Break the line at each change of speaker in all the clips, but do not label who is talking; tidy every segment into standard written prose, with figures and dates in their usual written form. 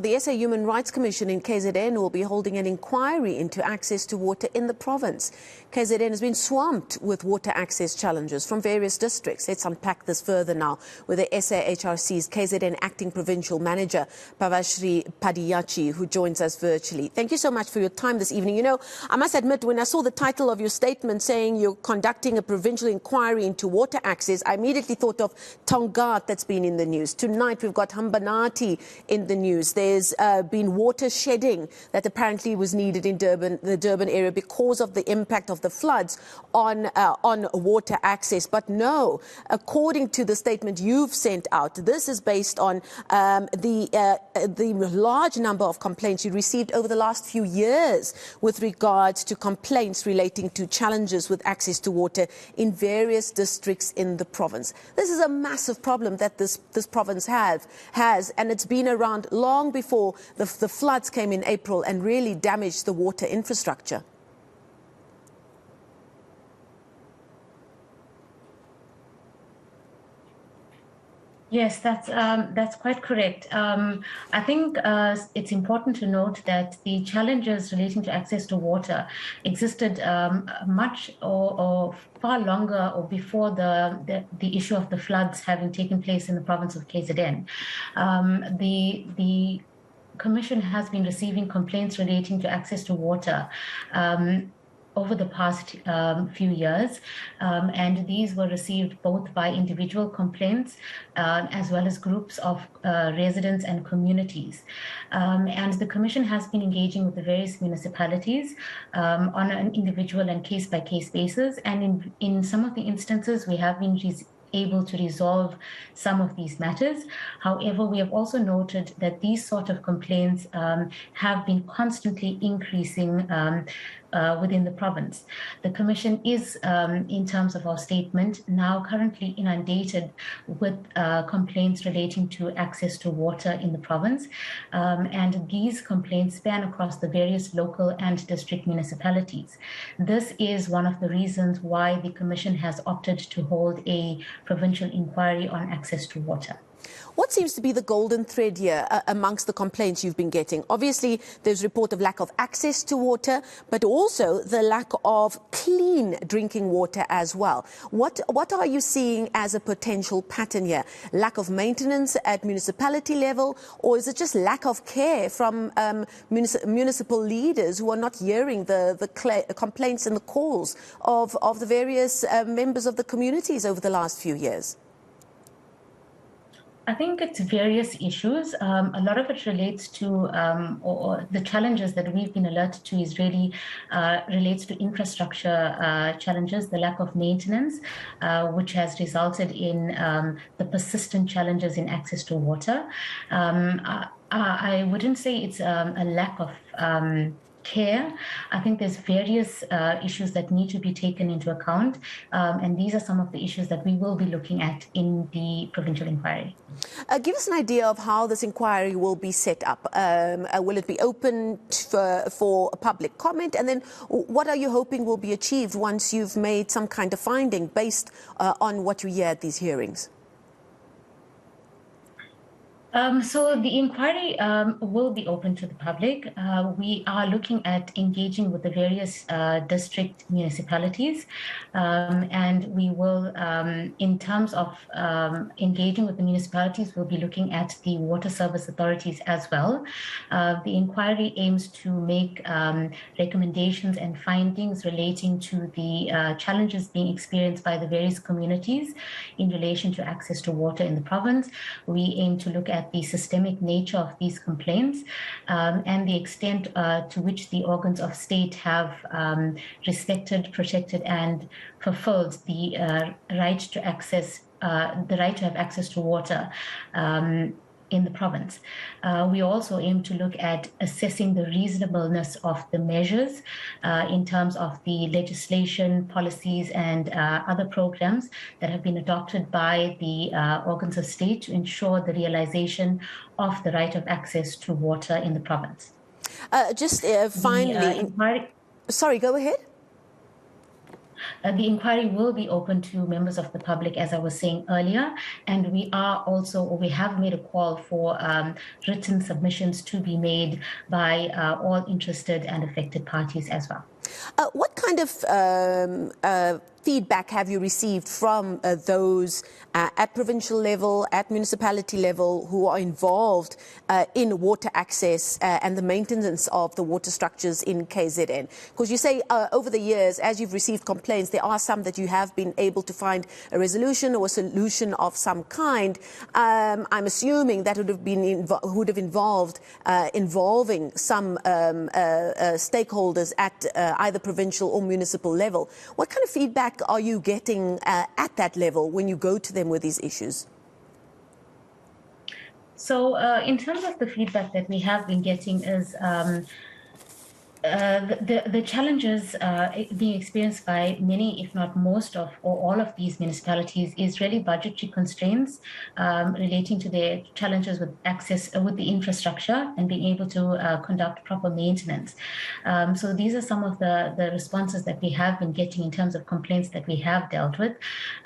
The SA Human Rights Commission in KZN will be holding an inquiry into access to water in the province. KZN has been swamped with water access challenges from various districts. Let's unpack this further now with the SAHRC's KZN Acting Provincial Manager, Pavershree Padayachee, who joins us virtually. Thank you so much for your time this evening. You know, I must admit, when I saw the title of your statement saying you're conducting a provincial inquiry into water access, I immediately thought of Tongaat that's been in the news. Tonight we've got Hambanati in the news. There's been water shedding that apparently was needed in the Durban area because of the impact of the floods on water access. But no, according to the statement you've sent out, this is based on the large number of complaints you received over the last few years with regards to complaints relating to challenges with access to water in various districts in the province. This is a massive problem that this province has, and it's been around long before the floods came in April and really damaged the water infrastructure.
Yes, that's quite correct. I think it's important to note that the challenges relating to access to water existed much or far longer or before the issue of the floods having taken place in the province of KZN. The Commission has been receiving complaints relating to access to water over the past few years, and these were received both by individual complaints as well as groups of residents and communities. And the Commission has been engaging with the various municipalities on an individual and case-by-case basis, and in some of the instances we have been able to resolve some of these matters. However, we have also noted that these sort of complaints have been constantly increasing within the province. The Commission is, in terms of our statement, now currently inundated with complaints relating to access to water in the province. And these complaints span across the various local and district municipalities. This is one of the reasons why the Commission has opted to hold a provincial inquiry on access to water.
What seems to be the golden thread here amongst the complaints you've been getting? Obviously, there's report of lack of access to water, but also the lack of clean drinking water as well. What are you seeing as a potential pattern here? Lack of maintenance at municipality level, or is it just lack of care from municipal leaders who are not hearing the complaints and the calls of the various members of the communities over the last few years?
I think it's various issues. A lot of it relates to, or the challenges that we've been alerted to is really relates to infrastructure challenges, the lack of maintenance, which has resulted in the persistent challenges in access to water. I wouldn't say it's a lack of care. I think there's various issues that need to be taken into account, and these are some of the issues that we will be looking at in the provincial inquiry.
Give us an idea of how this inquiry will be set up. Will it be open for public comment? And then what are you hoping will be achieved once you've made some kind of finding based on what you hear at these hearings?
So the inquiry will be open to the public. We are looking at engaging with the various district municipalities, and we will, in terms of engaging with the municipalities, we'll be looking at the water service authorities as well. The inquiry aims to make recommendations and findings relating to the challenges being experienced by the various communities in relation to access to water in the province. We aim to look at the systemic nature of these complaints and the extent to which the organs of state have respected, protected, and fulfilled the right to access, the right to have access to water in the province. We also aim to look at assessing the reasonableness of the measures in terms of the legislation, policies, and other programs that have been adopted by the organs of state to ensure the realization of the right of access to water in the province.
Finally, sorry, go ahead.
The inquiry will be open to members of the public, as I was saying earlier, and we have made a call for written submissions to be made by all interested and affected parties as well.
What kind of feedback have you received from those at provincial level, at municipality level, who are involved in water access and the maintenance of the water structures in KZN? Because you say over the years, as you've received complaints, there are some that you have been able to find a resolution or a solution of some kind. I'm assuming that would have been involving some stakeholders at either provincial or municipal level. What kind of feedback are you getting at that level when you go to them with these issues?
So in terms of the feedback that we have been getting is the challenges being experienced by many, if not most of, or all of these municipalities is really budgetary constraints relating to their challenges with access, with the infrastructure and being able to conduct proper maintenance. So these are some of the responses that we have been getting in terms of complaints that we have dealt with.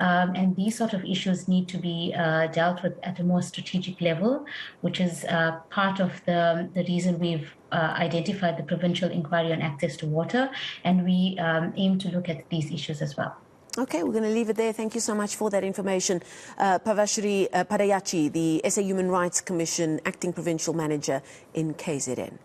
And these sort of issues need to be dealt with at a more strategic level, which is part of the reason we've identified the provincial inquiry on access to water, and we aim to look at these issues as well.
Okay, we're going to leave it there. Thank you so much for that information. Pavershree Padayachee, the SA Human Rights Commission Acting Provincial Manager in KZN.